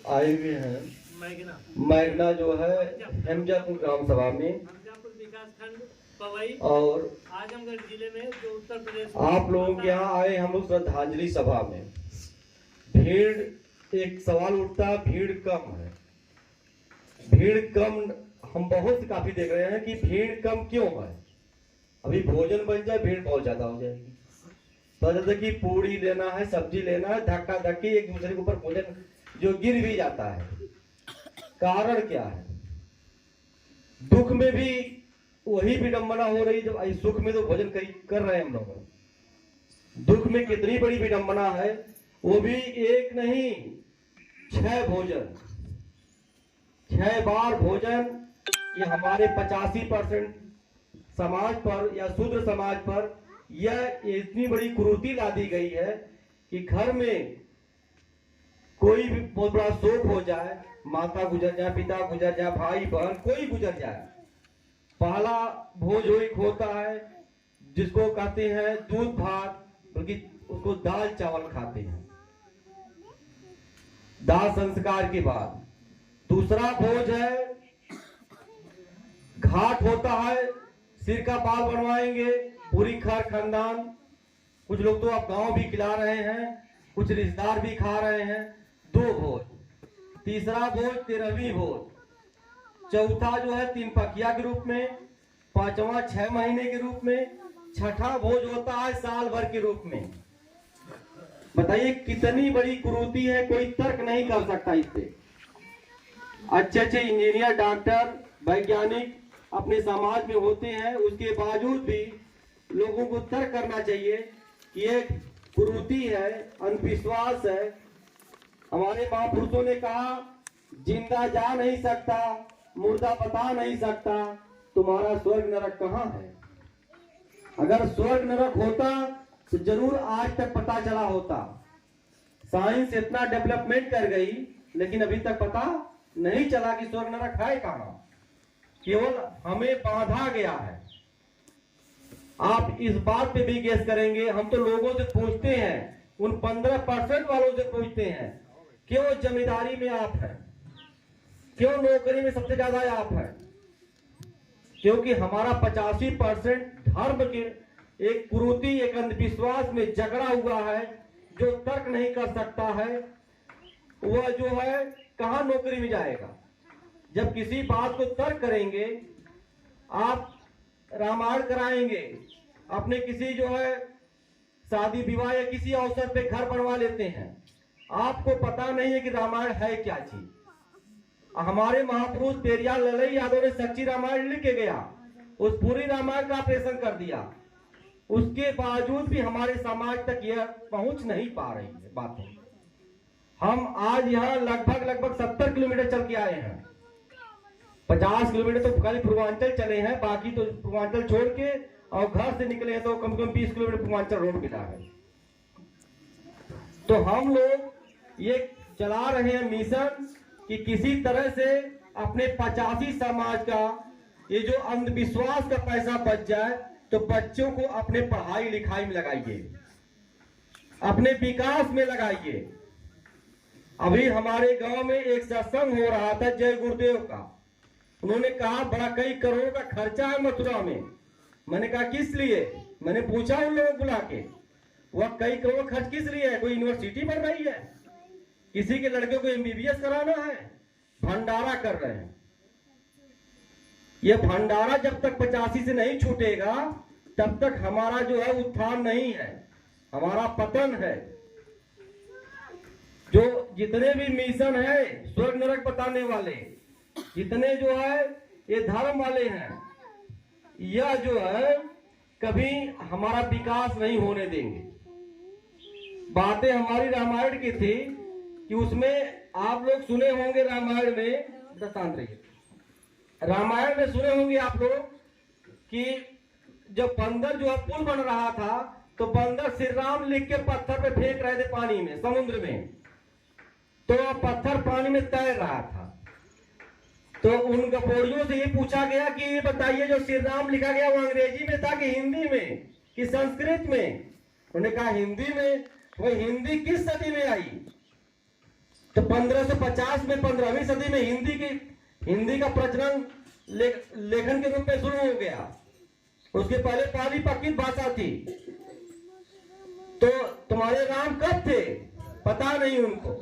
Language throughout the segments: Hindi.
आए हुए हैं मैगना जो है हेमजापुर ग्राम सभा में विकास खंड पवई और आजमगढ़ जिले में जो उत्तर प्रदेश आप लोगों के यहाँ आए हम लोग श्रद्धांजलि सभा में। भीड़ एक सवाल उठता, भीड़ कम है, भीड़ कम हम बहुत काफी देख रहे हैं कि भीड़ कम क्यों है। अभी भोजन बन जाए भीड़ बहुत ज्यादा हो जाएगी। तो जैसे कि पूड़ी लेना है, सब्जी लेना है, धक्का धक्की एक दूसरे के ऊपर भोजन जो गिर भी जाता है। कारण क्या है? दुख में भी वही विडंबना हो रही जब सुख में तो भोजन कर रहे हैं हम लोग। दुख में कितनी बड़ी विडंबना है, वो भी एक नहीं 6 भोजन, 6 बार भोजन। ये हमारे 85% समाज पर या शूद्र समाज पर यह इतनी बड़ी कुरीति ला दी गई है कि घर में कोई भी बहुत बड़ा शोक हो जाए, माता गुजर जाए, पिता गुजर जाए, भाई बहन कोई गुजर जाए, पहला भोज होता है जिसको कहते हैं दूध भात, बल्कि उसको दाल चावल खाते हैं दाह संस्कार के बाद। दूसरा भोज है घाट होता है, सिर का बाल बनवाएंगे पूरी घर खानदान। कुछ लोग तो आप गांव भी खिला रहे हैं, कुछ रिश्तेदार भी खा रहे हैं। 2 भोज, तीसरा भोज 13वीं भोज, चौथा जो है 3 पकिया के रूप में, 5वां 6 महीने के रूप में, 6ठा भोज होता है साल भर के रूप में। बताइए कितनी बड़ी कुरीति है, कोई तर्क नहीं कर सकता इससे। अच्छे अच्छे इंजीनियर, डॉक्टर, वैज्ञानिक अपने समाज में होते हैं, उसके बावजूद भी लोगों को तर्क करना चाहिए कि ये कुरीति है, अंधविश्वास है। हमारे महापुरुषों ने कहा जिंदा जा नहीं सकता, मुर्दा बता नहीं सकता, तुम्हारा स्वर्ग नरक कहाँ है। अगर स्वर्ग नरक होता तो जरूर आज तक पता चला होता। साइंस इतना डेवलपमेंट कर गई लेकिन अभी तक पता नहीं चला कि स्वर्ग नरक है कहाँ। केवल हमें बांधा गया है। आप इस बात पे भी गेस करेंगे, हम तो लोगों से पूछते हैं, उन 15% वालों से पूछते हैं क्यों जमींदारी में आप हैं, क्यों नौकरी में सबसे ज्यादा आप हैं। क्योंकि हमारा 85% धर्म के एक कुरीति, एक अंधविश्वास में जकड़ा हुआ है। जो तर्क नहीं कर सकता है वह जो है कहां नौकरी में जाएगा। जब किसी बात को तर्क करेंगे, आप रामायण कराएंगे, अपने किसी जो है शादी विवाह या किसी अवसर पे घर बनवा लेते हैं, आपको पता नहीं है कि रामायण है क्या चीज। हमारे महापुरुष पेरियार ललई यादव ने सच्ची रामायण लिख के गया, उस पूरी रामायण का ऑपरेशन कर दिया। उसके बावजूद भी हमारे समाज तक यह पहुंच नहीं पा रही है बातें। हम आज यहाँ लगभग 70 किलोमीटर चल के आए हैं। 50 किलोमीटर तो खाली पूर्वांचल चले हैं, बाकी तो पूर्वांचल छोड़ के और घर से निकले हैं तो कम से कम 20 किलोमीटर पूर्वांचल रोड मिला है। तो हम लोग ये चला रहे हैं मिशन कि किसी तरह से अपने 85 समाज का ये जो अंधविश्वास का पैसा बच जाए, तो बच्चों को अपने पढ़ाई लिखाई में लगाइए, अपने विकास में लगाइए। अभी हमारे गांव में एक सत्संग हो रहा था जय गुरुदेव का। उन्होंने कहा बड़ा कई करोड़ का खर्चा है मथुरा में। मैंने कहा किस लिए? मैंने पूछा उन लोगों को बुला के, वह कई करोड़ खर्च किस लिए है? कोई यूनिवर्सिटी बन रही है? किसी के लड़के को MBBS कराना है? भंडारा कर रहे हैं। यह भंडारा जब तक 85 से नहीं छूटेगा तब तक हमारा जो है उत्थान नहीं है, हमारा पतन है। जो जितने भी मिशन है स्वर्ग नरक बताने वाले, जितने जो है ये धर्म वाले हैं, यह जो है कभी हमारा विकास नहीं होने देंगे। बातें हमारी रामायण की थी कि उसमें आप लोग सुने होंगे, रामायण में शांत रहिए, रामायण में सुने होंगे आप लोग कि जब बंदर जो है पुल बन रहा था तो बंदर श्री राम लिख के पत्थर पे फेंक रहे थे पानी में, समुद्र में, तो पत्थर पानी में तैर रहा था। तो उन गपोड़ियों से ये पूछा गया कि ये बताइए जो श्री राम लिखा गया वो अंग्रेजी में था कि हिंदी में कि संस्कृत में? उन्होंने कहा हिंदी में। वो हिंदी किस सदी में आई? तो 1550 में 15वीं सदी में हिंदी का प्रचलन लेखन के रूप में शुरू हो गया। उसके पहले पाली पक्की भाषा थी। तो तुम्हारे राम कब थे पता नहीं उनको।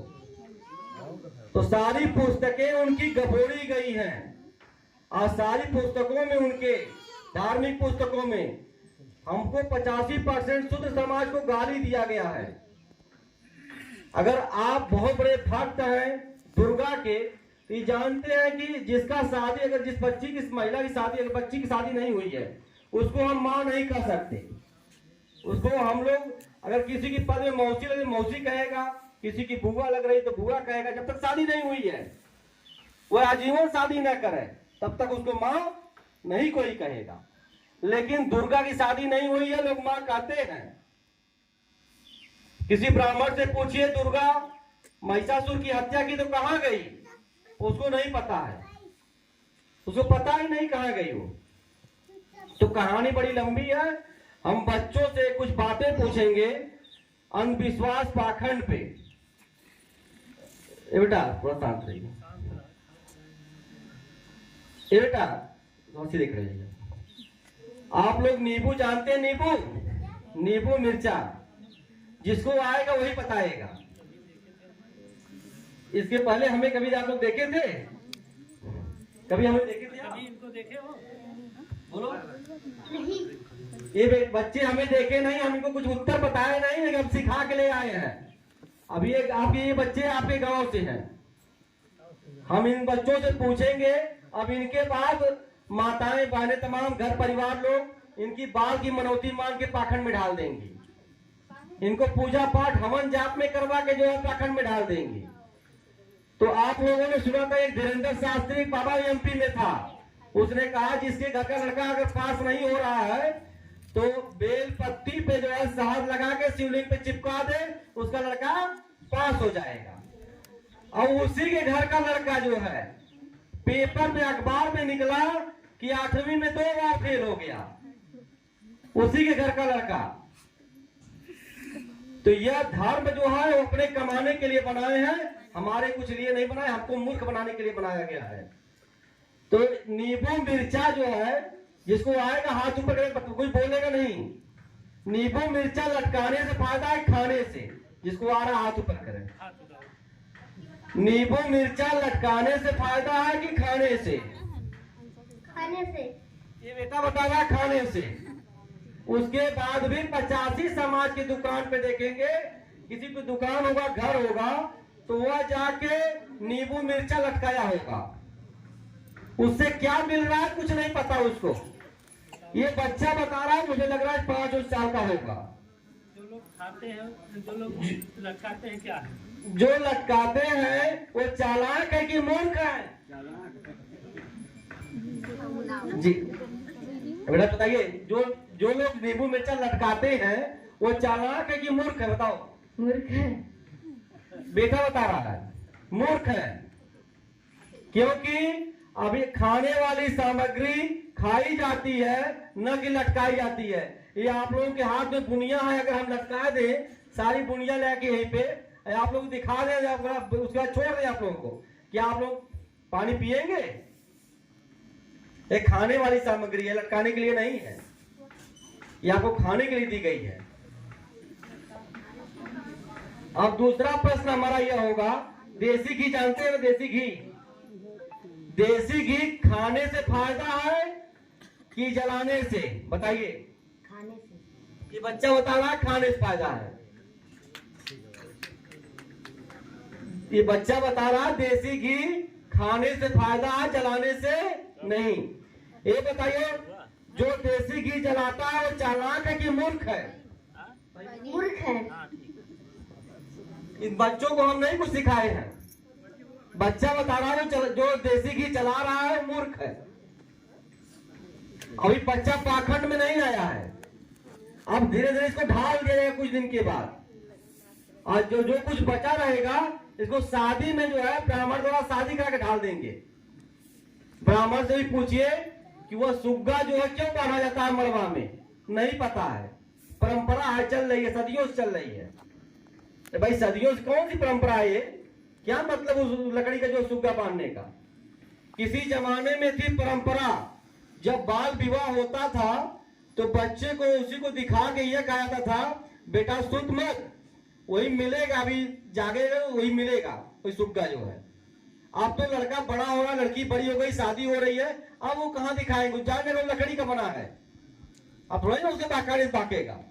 तो सारी पुस्तकें उनकी गबोड़ी गई हैं और सारी पुस्तकों में, उनके धार्मिक पुस्तकों में हमको 85% शुद्ध समाज को गाली दिया गया है। अगर आप बहुत बड़े भक्त हैं दुर्गा के, तो ये जानते हैं कि जिसका शादी, अगर जिस बच्ची की, महिला की शादी, अगर बच्ची की शादी नहीं हुई है, उसको हम मां नहीं कह सकते। उसको हम लोग, अगर किसी की पद में मौसी लगे मौसी कहेगा, किसी की बुआ लग रही तो बुआ कहेगा। जब तक शादी नहीं हुई है, वह आजीवन शादी न करे, तब तक उसको मां नहीं कोई कहेगा। लेकिन दुर्गा की शादी नहीं हुई है, लोग मां कहते हैं। किसी ब्राह्मण से पूछिए दुर्गा महिषासुर की हत्या की तो कहां गई, उसको नहीं पता है, उसको पता ही नहीं कहां गई वो। तो कहानी बड़ी लंबी है। हम बच्चों से कुछ बातें पूछेंगे अंधविश्वास पाखंड पे। ये बेटा थोड़ा शांत रहिए। ये बेटा कौन-सी देख रहे हैं आप लोग? नींबू जानते हैं? नींबू मिर्चा, जिसको आएगा वही बताएगा। इसके पहले हमें कभी आप लोग देखे थे? कभी हमें देखे थे? कभी इनको देखे हो? बोलो। ये बच्चे हमें देखे नहीं, हम इनको कुछ उत्तर बताए नहीं, लेकिन हम सिखा के ले आए हैं। अभी आपके ये बच्चे आपके गांव से हैं, हम इन बच्चों से पूछेंगे। अब इनके बाद माताएं बहनें तमाम घर परिवार लोग इनकी बाल की मनौती मान के पाखंड में डाल देंगी। इनको पूजा पाठ हवन जाप में करवा के जो है पाखंड में डाल देंगी। तो आप लोगों ने सुना था एक धीरेन्द्र शास्त्री बाबा एमपी में था, उसने कहा जिसके घर का लड़का अगर पास नहीं हो रहा है तो बेल पत्ती पे जो है शहद लगा के शिवलिंग पे चिपका दे, उसका लड़का पास हो जाएगा। और उसी के घर का लड़का जो है पेपर में अखबार में निकला कि 8वीं में 2 बार फेल हो गया, उसी के घर का लड़का। तो यह धर्म जो है वो अपने कमाने के लिए बनाए हैं, हमारे कुछ लिए नहीं बनाए, हमको मूर्ख बनाने के लिए बनाया गया है। तो नींबू मिर्चा जो है, जिसको आएगा हाथ ऊपर करके, कोई बोलेगा नहीं। नींबू मिर्चा लटकाने से फायदा है खाने से, जिसको आ रहा हाथ ऊपर करे। नींबू मिर्चा लटकाने से फायदा है कि खाने से? खाने से। ये बेटा बता रहा है खाने से। उसके बाद भी 85 समाज की दुकान पे देखेंगे, किसी पे दुकान होगा, घर होगा, तो वह जाके नींबू मिर्चा लटकाया होगा। उससे क्या मिल रहा है कुछ नहीं पता उसको। ये बच्चा बता रहा है, मुझे लग रहा है 5 साल का होगा। जो लोग खाते हैं, जो लोग लटकाते हैं, क्या है? जो लटकाते हैं वो चालाक है कि मूर्ख है? जी बेटा बताइए, जो लोग नींबू मिर्चा लटकाते हैं वो चालाक है कि मूर्ख है? बताओ। मूर्ख है। बेटा बता रहा है मूर्ख है, क्योंकि अभी खाने वाली सामग्री खाई जाती है, न कि लटकाई जाती है। ये आप लोगों के हाथ में बुनिया है, अगर हम लटका दें सारी बुनिया लेके यहीं पे आप लोग दिखा दें, उसके बाद छोड़ दें आप लोगों को, क्या आप लोग पानी पिएंगे? ये खाने वाली सामग्री है, लटकाने के लिए नहीं है। ये आपको खाने के लिए दी गई है। अब दूसरा प्रश्न हमारा यह होगा, देसी घी जानते हैं? देसी घी, देसी घी खाने से फायदा है कि जलाने से? बताइए। खाने से। ये बच्चा बता रहा है खाने से फायदा है। ये बच्चा बता रहा है देसी घी खाने से फायदा है, जलाने से नहीं। ये बताइए, जो देसी घी जलाता है वो चालाक है कि मूर्ख है? मूर्ख है। इन बच्चों को हम नहीं कुछ सिखाए हैं। बच्चा बता रहा है जो देसी घी चला रहा है मूर्ख है। अभी बच्चा पाखंड में नहीं आया है, अब धीरे धीरे इसको ढाल दिया जाएगा कुछ दिन के बाद। और जो कुछ बचा रहेगा इसको शादी में जो है ब्राह्मण द्वारा शादी करा के ढाल देंगे। ब्राह्मण से भी पूछिए कि वह सुग्गा जो है क्यों बांधा जाता है मड़वा में, नहीं पता है। परंपरा है, चल रही है, सदियों से चल रही है। तो भाई सदियों से कौन सी परंपरा है ये क्या मतलब उस लकड़ी का जो सुग्गा बांधने का? किसी जमाने में थी परंपरा, जब बाल विवाह होता था तो बच्चे को उसी को दिखा के यह कहा जाता था बेटा सुत मत, वही मिलेगा, अभी जागेगा वही मिलेगा, वही सुग्गा जो है। अब तो लड़का बड़ा हो रहा, लड़की बड़ी हो गई, शादी हो रही है, अब वो कहाँ दिखाएंगे? जाके वो लकड़ी का बना है, अब थोड़ा ना उसके बाकायदे बाकेगा।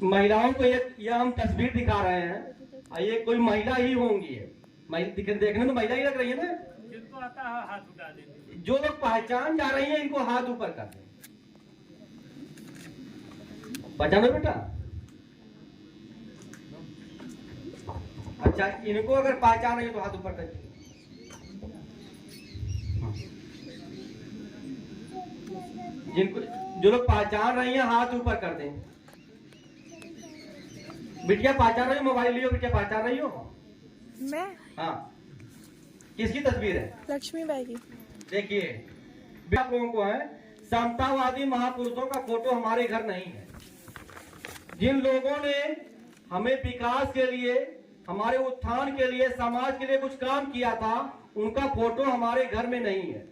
महिलाओं को ये हम तस्वीर दिखा रहे हैं, ये कोई महिला ही होंगी, देखने में महिला ही लग रही है ना। जिनको आता है हाथ उठा देंगे, जो लोग पहचान जा रही है इनको हाथ ऊपर कर दें। पहचानो बेटा। अच्छा, इनको अगर पहचान रही है तो हाथ ऊपर कर दीजिए। जिनको जो लोग पहचान रही है हाथ ऊपर कर दें। बिटिया पहचान रही हो? मोबाइल लियो बिटिया, पहचान रही हो? मैं? हाँ। किसकी तस्वीर है? लक्ष्मी बाई की। देखिए आप लोगों को है, समतावादी महापुरुषों का फोटो हमारे घर नहीं है। जिन लोगों ने हमें विकास के लिए, हमारे उत्थान के लिए, समाज के लिए कुछ काम किया था, उनका फोटो हमारे घर में नहीं है।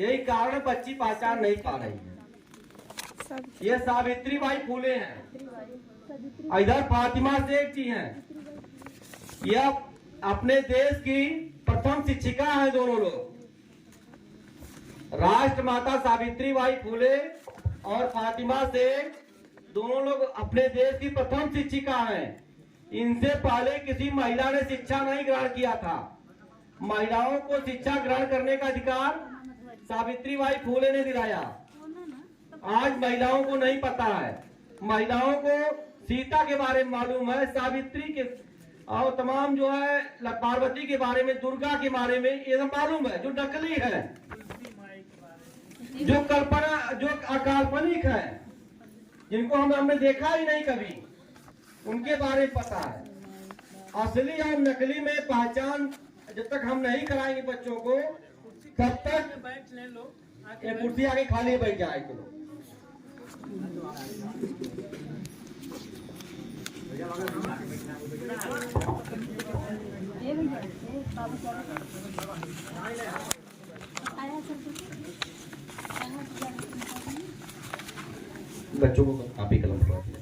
यही कारण बच्ची पहचान नहीं पा रही है। ये सावित्री बाई फूले हैं, इधर फातिमा शेख जी हैं। यह अपने देश की प्रथम शिक्षिका है। दोनों लोग राष्ट्रमाता सावित्री बाई फूले और फातिमा शेख, दोनों लोग अपने देश की प्रथम शिक्षिका हैं। इनसे पहले किसी महिला ने शिक्षा नहीं ग्रहण किया था। महिलाओं को शिक्षा ग्रहण करने का अधिकार सावित्री बाई फूले ने दिलाया। आज महिलाओं को नहीं पता है। महिलाओं को सीता के बारे में मालूम है, सावित्री के और तमाम जो है पार्वती के बारे में, दुर्गा के बारे में ये सब मालूम है, जो नकली है, जो कल्पना, जो अकाल्पनिक है, जिनको हमने देखा ही नहीं कभी, उनके बारे में पता है। असली और नकली में पहचान जब तक हम नहीं कराएंगे बच्चों को, तब तक बैठ ले लो, ये कुर्सी आगे खाली बैठ जाए तो बच्चों को कापी कलम पकड़ा दिया।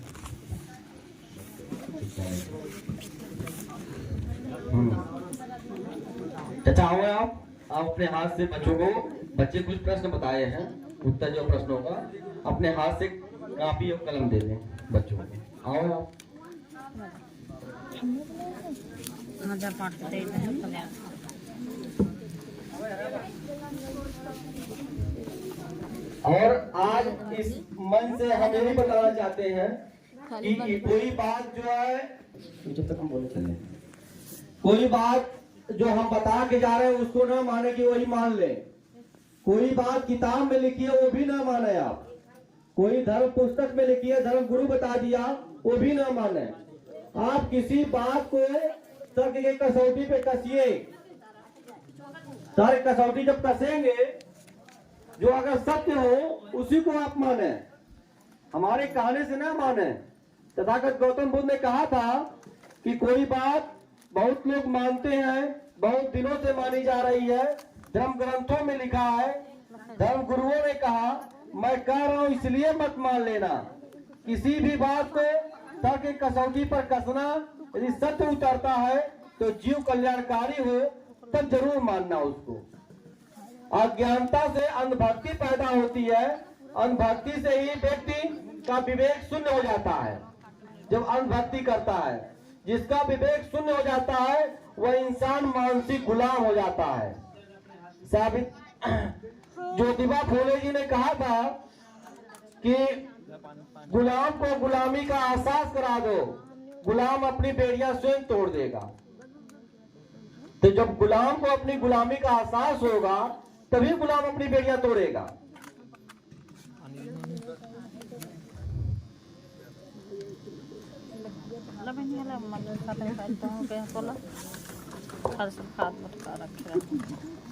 चाचा आओ आप अपने हाथ से बच्चों को, बच्चे कुछ प्रश्न बताए हैं, उत्तर जो प्रश्नों का अपने हाथ से कापी और कलम दे दें बच्चों को। आओ आप। और आज इस मन से हम यही बताना चाहते हैं कि कोई बात जो है, जब तक हम बोले चले, कोई बात जो हम बता के जा रहे हैं उसको ना माने कि वही मान ले। कोई बात किताब में लिखी है वो भी ना माने आप। कोई धर्म पुस्तक में लिखी है, धर्म गुरु बता दिया, वो भी ना माने। आप किसी बात को तर्क की कसौटी पे कसिए। तर्क कसौटी जब कसेंगे, जो अगर सत्य हो उसी को आप माने, हमारे कहने से ना माने। तथागत गौतम बुद्ध ने कहा था कि कोई बात बहुत लोग मानते हैं, बहुत दिनों से मानी जा रही है, धर्म ग्रंथों में लिखा है, धर्म गुरुओं ने कहा, मैं कह रहा हूं इसलिए मत मान लेना। किसी भी बात को तर्क कसौटी पर कसना, यदि सत्य उतरता है तो जीव कल्याणकारी हो तब जरूर मानना उसको। अज्ञानता से अंधभक्ति पैदा होती है, अंधभक्ति से ही व्यक्ति का विवेक शून्य हो जाता है। जब अंधभक्ति करता है, जिसका विवेक शून्य हो जाता है, वह इंसान मानसिक गुलाम हो जाता है। ज्योतिबा फूले जी ने कहा था कि गुलाम को गुलामी का एहसास करा दो, गुलाम अपनी बेड़ियां स्वयं तोड़ देगा। तो जब गुलाम को अपनी गुलामी का एहसास होगा तभी गुलाम अपनी बेड़ियां तोड़ेगा।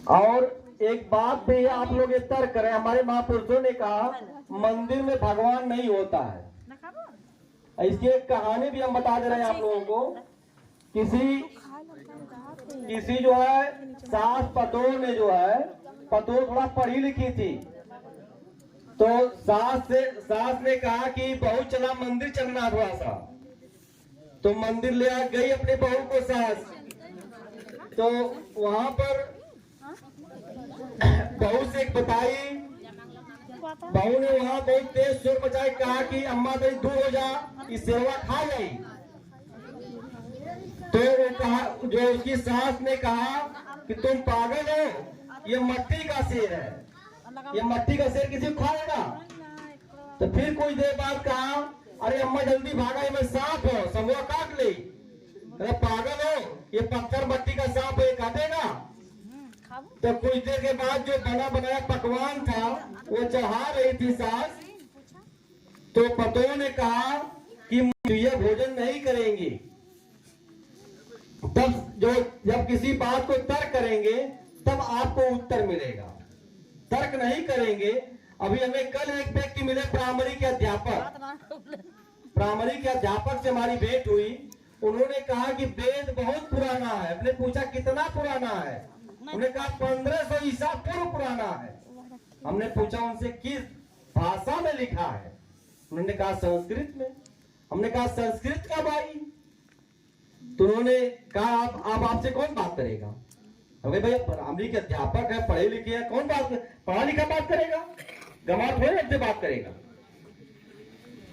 और एक बात भी आप लोग ये तर्क करें, हमारे महापुरुषों ने कहा मंदिर में भगवान नहीं होता है। इसकी एक कहानी भी हम बता दे रहे हैं आप लोगों को। किसी जो है सास पतोह ने जो है, पतोह थोड़ा पढ़ी लिखी थी, तो सास ने कहा कि बहू चला मंदिर चलना थोड़ा सा। तो मंदिर ले गई अपने बहू को सास। तो वहां पर बहू से बताई, बहू ने वहां बहुत तेज शोर मचाई, कहा कि अम्मा तेरी दूर हो जा, इस सेवा खा गई। तो वो कहा, जो उसकी सास ने कहा कि तुम पागल हो, ये मट्टी का शेर है, ये मट्टी का शेर किसी को खाएगा। तो फिर कुछ देर बाद कहा, अरे अम्मा जल्दी भागा, ये मैं सांप हो, समूह काट ली। अरे पागल हो, ये पत्थर मट्टी का सांप है, काटेगा। तो कुछ देर के बाद जो बना बनाया पकवान था वो चढ़ा रही थी सास। तो पतोह ने कहा कि ये भोजन नहीं करेंगी। तब जब किसी बात को तर्क करेंगे तब आपको उत्तर मिलेगा, तर्क नहीं करेंगे। अभी हमें कल एक व्यक्ति मिले, प्राइमरी के अध्यापक से हमारी भेंट हुई। उन्होंने कहा कि वेद बहुत पुराना है। हमने पूछा कितना पुराना है? उन्होंने कहा 1500 ईसा पूर्व पुराना है। हमने पूछा उनसे किस भाषा में लिखा है? उन्होंने कहा संस्कृत में। हमने कहा संस्कृत कब आई? तो उन्होंने कहा आप आपसे कौन बात करेगा? अरे भैया प्राइमरी के अध्यापक है, पढ़े लिखे हैं, कौन बात पढ़ा लिखा बात करेगा? गंवार थोड़े से बात करेगा।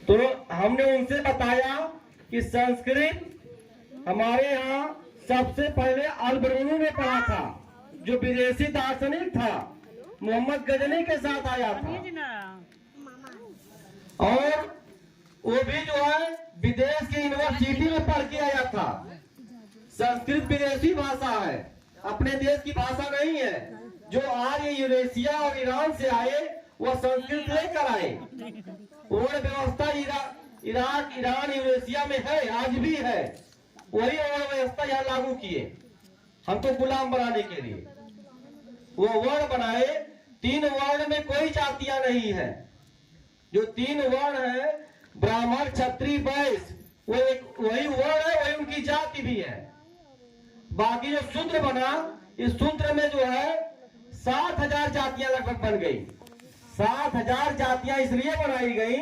तो हमने उनसे बताया कि संस्कृत हमारे यहाँ सबसे पहले अल-बरूनी ने पढ़ा था, जो विदेशी दार्शनिक था, मोहम्मद गजनी के साथ आया था। और वो भी जो है विदेश की यूनिवर्सिटी में पढ़ के आया था। संस्कृत विदेशी भाषा है, अपने देश की भाषा नहीं है। जो आर्य यूरेशिया और ईरान से आए वो संस्कृत लेकर आए। वर्ण व्यवस्था इराक, ईरान, यूरेशिया में है, आज भी है। वही वर्ण व्यवस्था यहाँ लागू किए हमको गुलाम बनाने के लिए। वो वर्ण बनाए, 3 वर्ण में कोई जातियां नहीं है। जो 3 वर्ण है, ब्राह्मण, क्षत्रिय, वैश्य, वो वही वर्ण है, वही उनकी जाति भी है। बाकी जो शूद्र बना, इस शूद्र में जो है 7000 जातियां लगभग बन गई। 7000 जातियां इसलिए बनाई गई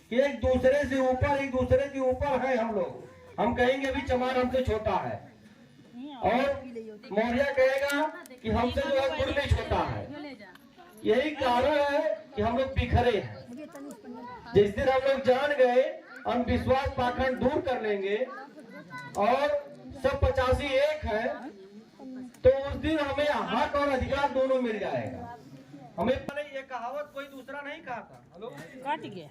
कि एक दूसरे के ऊपर है हम लोग। हम कहेंगे अभी चमार हमसे छोटा है, और मौर्य कहेगा कि हमसे जो है कुर्मी छोटा है। यही कारण है कि हम लोग बिखरे हैं। जिस दिन हम लोग जान गए, अंधविश्वास पाखंड दूर कर लेंगे और सब 85 एक है, तो उस दिन हमें हक और अधिकार दोनों मिल जाएगा। हमें ये कहावत कोई दूसरा नहीं कहा था। हेलो, काट गया।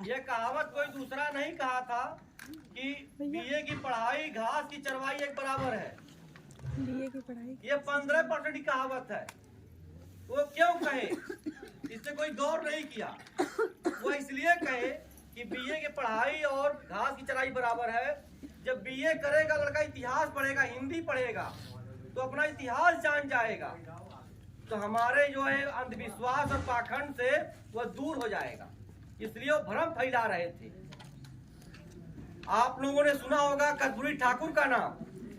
ये कहावत कोई दूसरा नहीं कहा था कि बीए की पढ़ाई घास की चरवाई एक बराबर है। बीए की पढ़ाई, ये 15% की कहावत है। वो क्यों कहे? इससे कोई गौर नहीं किया। वो इसलिए कहे कि बीए की पढ़ाई और घास की चराई बराबर है। जब बीए करेगा लड़का, इतिहास पढ़ेगा, हिंदी पढ़ेगा, तो अपना इतिहास जान जाएगा। तो हमारे जो है अंधविश्वास और पाखंड से वह दूर हो जाएगा। इसलिए वो भ्रम फैला रहे थे। आप लोगों ने सुना होगा कर्पूरी ठाकुर का नाम।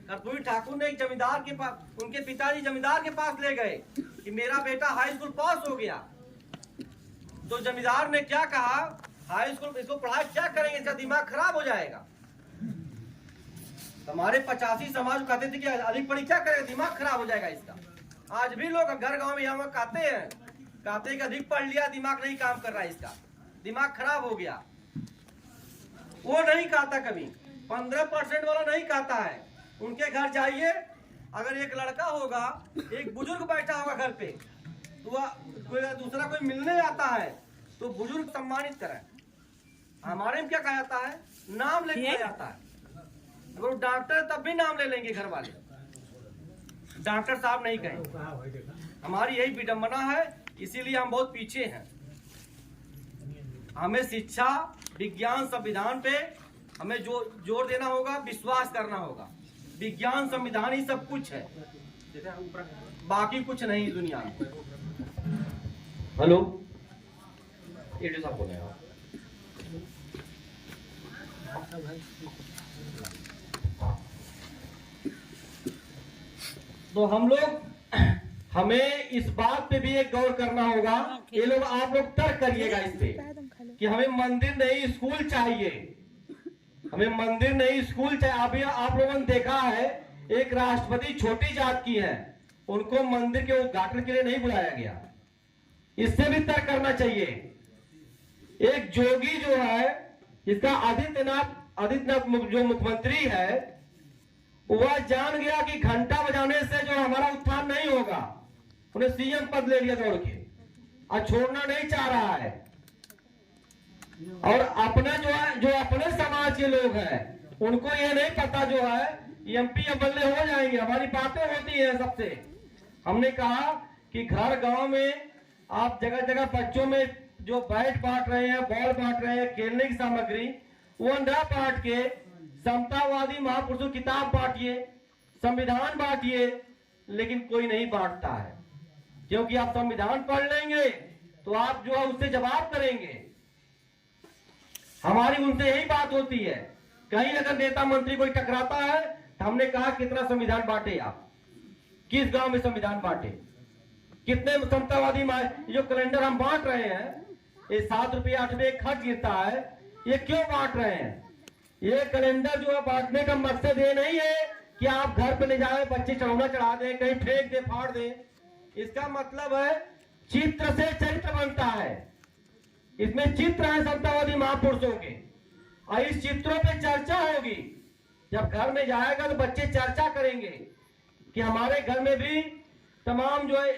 कर्पूरी ठाकुर ने एक जमींदार के पास, उनके पिताजी जमींदार के पास ले गए कि मेरा बेटा हाई स्कूल पास हो गया। तो जमींदार ने क्या कहा, हाई स्कूल इसको पढ़ाई क्या करेंगे, इसका दिमाग खराब हो जाएगा। हमारे 85 समाज कहते थे कि अधिक पढ़ी क्या करेगा, दिमाग खराब हो जाएगा इसका। आज भी लोग घर गांव में यहाँ कहते हैं कि अधिक पढ़ लिया, दिमाग नहीं काम कर रहा है, इसका दिमाग खराब हो गया। वो नहीं कहता कभी, 15% वाला नहीं कहता है। उनके घर जाइए, अगर एक लड़का होगा, एक बुजुर्ग बैठा होगा घर पे, तो वह दूसरा कोई मिलने आता है तो बुजुर्ग सम्मानित करें। हमारे में क्या कहा जाता है, नाम लेके जाता है। अगर डॉक्टर तब भी नाम ले लेंगे घर वाले, डॉक्टर साहब नहीं कहेंगे। हमारी यही विडंबना है, इसीलिए हम बहुत पीछे हैं। हमें शिक्षा, विज्ञान, संविधान पे हमें जो जोर देना होगा, विश्वास करना होगा। विज्ञान संविधान ही सब कुछ है, बाकी कुछ नहीं दुनिया में। हेलो, ये साहब बोल रहे हैं। तो हम लोग, हमें इस बात पे भी एक गौर करना होगा। ये लोग, आप लोग तर्क करिएगा इस पे कि हमें मंदिर नहीं स्कूल चाहिए, हमें मंदिर नहीं स्कूल चाहिए। अभी आप लोगों ने देखा है, एक राष्ट्रपति छोटी जात की है, उनको मंदिर के उद्घाटन के लिए नहीं बुलाया गया। इससे भी तर्क करना चाहिए। एक जोगी जो है, इसका आदित्यनाथ जो मुख्यमंत्री है, वह जान गया कि घंटा बजाने से जो हमारा उत्थान नहीं होगा, उन्हें सीएम पद ले लिया दौड़ के, और छोड़ना नहीं चाह रहा है। और अपना जो है, जो अपने समाज के लोग हैं, उनको ये नहीं पता जो है एमपी एमएलए हो जाएंगे। हमारी बातें होती है सबसे। हमने कहा कि घर गांव में आप जगह जगह बच्चों में जो बैट बांट रहे हैं, बॉल बांट रहे हैं, खेलने की सामग्री, वो न बांट के समतावादी महापुरुषों की किताब बांटिए, संविधान बांटिए। लेकिन कोई नहीं बांटता है, क्योंकि आप संविधान पढ़ लेंगे तो आप जो है उससे जवाब करेंगे। हमारी उनसे यही बात होती है। कहीं अगर नेता मंत्री कोई टकराता है तो हमने कहा कितना संविधान बांटे, आप किस गांव में संविधान बांटे, कितने समतावादी जो कैलेंडर हम बांट रहे हैं, ये 7 रुपये 8 रुपये खर्च गिरता है, ये क्यों बांट रहे हैं? ये कैलेंडर जो है बांटने का मकसद ये नहीं है कि आप घर पे ले जाए, बच्चे चढ़ौना चढ़ा दें, कहीं फेंक दे, फाड़ दे। इसका मतलब है चित्र से चरित्र बनता है। इसमें चित्र है समतावादी महापुरुषों के, और इस चित्रों पे चर्चा होगी। जब घर में जाएगा तो बच्चे चर्चा करेंगे कि हमारे घर में भी तमाम जो है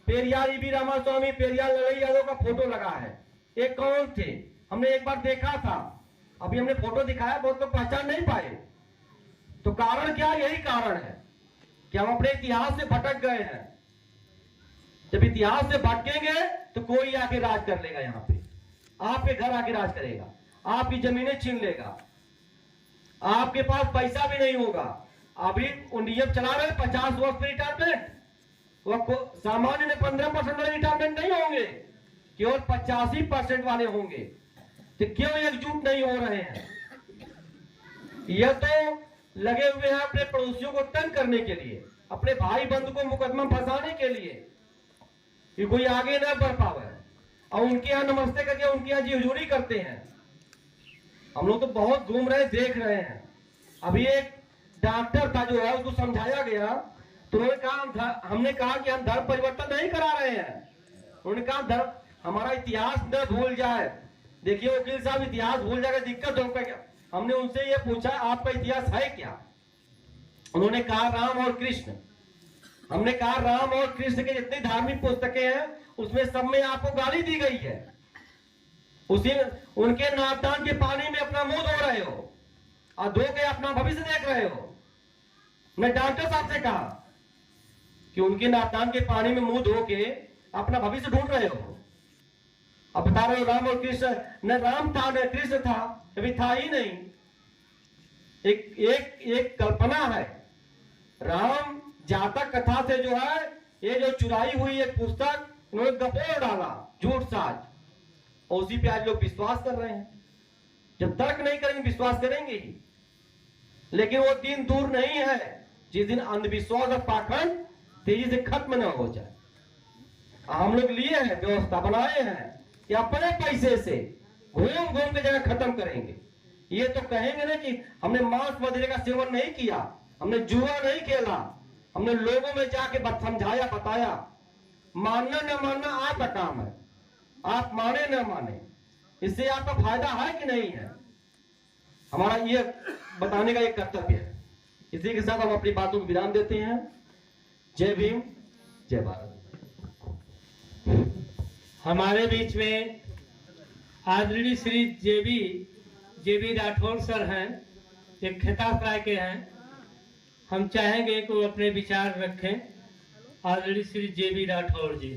पेरियार ईवी रामास्वामी, पेरियार लड़ई यादव का फोटो लगा है। ये कौन थे? हमने एक बार देखा था, अभी हमने फोटो दिखाया, बहुत लोग पहचान नहीं पाए। तो कारण क्या? यही कारण है कि हम अपने इतिहास से भटक गए हैं। जब इतिहास से भटकेंगे तो कोई आके राज कर लेगा, यहाँ पे आपके घर आके राज करेगा, आपकी जमीनें छीन लेगा, आपके पास पैसा भी नहीं होगा। अभी नियम चला रहे 50 वर्ष पे रिटायरमेंट, वह सामान्य में 15% वाले रिटायरमेंट नहीं होंगे, केवल 85% वाले होंगे। तो क्यों एकजुट नहीं हो रहे हैं? यह तो लगे हुए हैं अपने पड़ोसियों को तंग करने के लिए, अपने भाई बंधु को मुकदमा फंसाने के लिए, कि कोई आगे ना बढ़ पावे, और उनके यहाँ नमस्ते करके उनके यहाँ जी हुजूरी करते हैं। हम लोग तो बहुत घूम रहे, देख रहे हैं। अभी एक डॉक्टर था जो है, उसको समझाया गया तो उन्होंने कहा, हमने कहा कि हम धर्म परिवर्तन नहीं करा रहे हैं। उन्होंने कहा धर्म, हमारा इतिहास न भूल जाए। देखिए वकील साहब, इतिहास भूल जाएगा दिक्कत होगा क्या? हमने उनसे ये पूछा आपका इतिहास है क्या? उन्होंने कहा राम और कृष्ण। हमने कहा राम और कृष्ण के जितनी धार्मिक पुस्तकें हैं उसमें सब में आपको गाली दी गई है। उसी उनके नापदान के पानी में अपना मुंह धो रहे हो और धो के अपना भविष्य देख रहे हो। मैं डॉक्टर साहब से कहा कि उनके नापदान के पानी में मुंह धो के अपना भविष्य ढूंढ रहे हो। अब बता रहे हो राम और कृष्ण, न राम था न कृष्ण था, कभी था ही नहीं। एक कल्पना है। राम जातक कथा से जो है, ये जो चुराई हुई एक पुस्तक उन्होंने गपोर डाला, झूठ साज, और उसी पे आज लोग विश्वास कर रहे हैं। जब तर्क नहीं करेंगे विश्वास करेंगे ही। लेकिन वो दिन दूर नहीं है जिस दिन अंधविश्वास और पाखंड तेजी से खत्म न हो जाए। हम लोग लिए हैं, व्यवस्था बनाए हैं कि अपने पैसे से घूम घूम के जगह खत्म करेंगे। ये तो कहेंगे ना कि हमने मांस मदिरे का सेवन नहीं किया, हमने जुआ नहीं खेला, हमने लोगों में जाके समझाया, बताया। मानना न मानना आपका काम है, आप माने न माने, इससे आपका फायदा है कि नहीं है, हमारा ये बताने का एक कर्तव्य है। इसी के साथ हम अपनी बातों को विराम देते हैं। जय भीम, जय भारत। हमारे बीच में आदरणीय श्री जेबी राठौर सर हैं, एक खेतासराय के हैं। हम चाहेंगे कि वो अपने विचार रखें। आदरणीय श्री जेबी राठौर जी।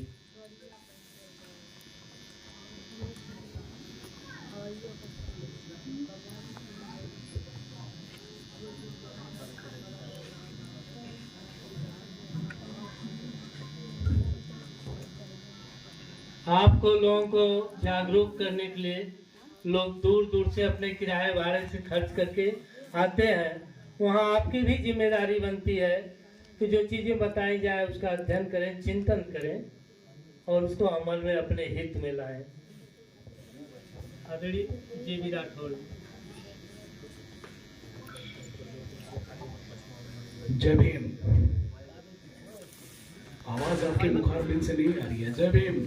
आपको लोगों को जागरूक करने के लिए लोग दूर दूर से अपने किराए भाड़े से खर्च करके आते हैं। वहाँ आपकी भी जिम्मेदारी बनती है कि जो चीज़ें बताई जाए उसका अध्ययन करें, चिंतन करें और उसको अमल में अपने हित में लाएं। आदरणीय JB राठौड़। जय भीम। आवाज आपके मुखारबिंद से नहीं आ रही है। जय भीम।